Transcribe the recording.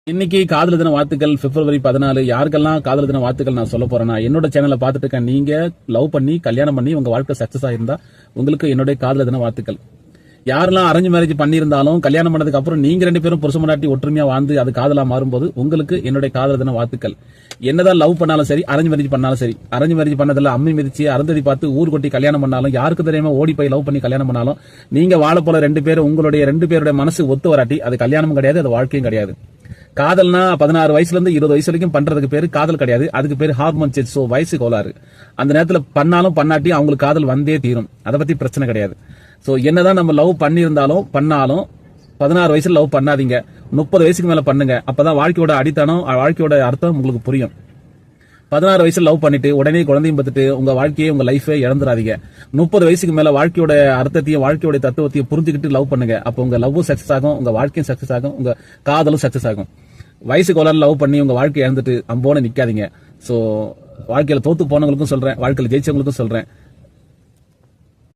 இன்னைக்கு காதல் தின வாழ்த்துக்கள் பிப்ரவரி 14. யாருக்கெல்லாம் காதல் தின வாழ்த்துக்கள் நான் சொல்ல போறேன்னா, என்னோட சேனலை பார்த்துட்டு இருக்க நீங்க லவ் பண்ணி கல்யாணம் பண்ணி உங்க வாழ்க்கை சக்சஸ் ஆயிருந்தா உங்களுக்கு என்னுடைய காதல் தின வாழ்த்துக்கள். யாரெல்லாம் அரேஞ்ச் மேரேஜ் பண்ணியிருந்தாலும் கல்யாணம் பண்ணதுக்கு அப்புறம் நீங்க ரெண்டு பேரும் புருஷ முன்னாடி ஒற்றுமையா வாழ்ந்து அது காதலா மாறும்போது உங்களுக்கு என்னுடைய காதல் தின வாழ்த்துக்கள். என்னதான் லவ் பண்ணாலும் சரி, அரேஞ்ச் மேரேஜ் பண்ணாலும் சரி, அரேஞ்ச் மேரேஜ் பண்ணதில்ல அம்மி மிதிச்சு அருந்ததி பார்த்து ஊர் கொட்டி கல்யாணம் பண்ணாலும், யாருக்கு தெரியாம ஓடி போய் லவ் பண்ணி கல்யாணம் பண்ணாலும், நீங்க வாழ போல ரெண்டு பேரும் உங்களுடைய ரெண்டு பேருடைய மனசு ஒத்து வராட்டி அது கல்யாணமும் கிடையாது, அது வாழ்க்கையும் கிடையாது. காதல்னா 16 வயசுல இருந்து 20 வயசு வரைக்கும் பண்றதுக்கு பேரு காதல் கிடையாது. அதுக்கு பேரு ஹார்மோன் சேஞ்ச். சோ வயசு கோளாறு. அந்த நேரத்துல பண்ணாலும் பண்ணாட்டி அவங்களுக்கு காதல் வந்தே தீரும். அதை பத்தி பிரச்சனை கிடையாது. சோ என்னதான் நம்ம லவ் பண்ணியிருந்தாலும் பண்ணாலும் 16 வயசுல லவ் பண்ணாதீங்க. 30 வயசுக்கு மேல பண்ணுங்க. அப்பதான் வாழ்க்கையோட அடித்தனம், வாழ்க்கையோட அர்த்தம் உங்களுக்கு புரியும். 16 வயசுல லவ் பண்ணிட்டு உடனே குழந்தையும் பார்த்துட்டு உங்க வாழ்க்கையை உங்க லைஃபை இழந்துடாதீங்க. 30 வயசுக்கு மேல வாழ்க்கையோட அர்த்தத்தையும் வாழ்க்கையோட தத்துவத்தையும் புரிஞ்சுக்கிட்டு லவ் பண்ணுங்க. அப்போ உங்க லவ்வும் சக்சஸ் ஆகும், உங்க வாழ்க்கையும் சக்சஸ் ஆகும், உங்க காதலும் சக்சஸ் ஆகும். வயசு கோளாறு லவ் பண்ணி உங்க வாழ்க்கையை இழந்துட்டு அம்போன நிக்காதீங்க. சோ வாழ்க்கையில தோத்து போனவங்களுக்கும் சொல்றேன், வாழ்க்கையில ஜெயிச்சவங்களுக்கும் சொல்றேன்,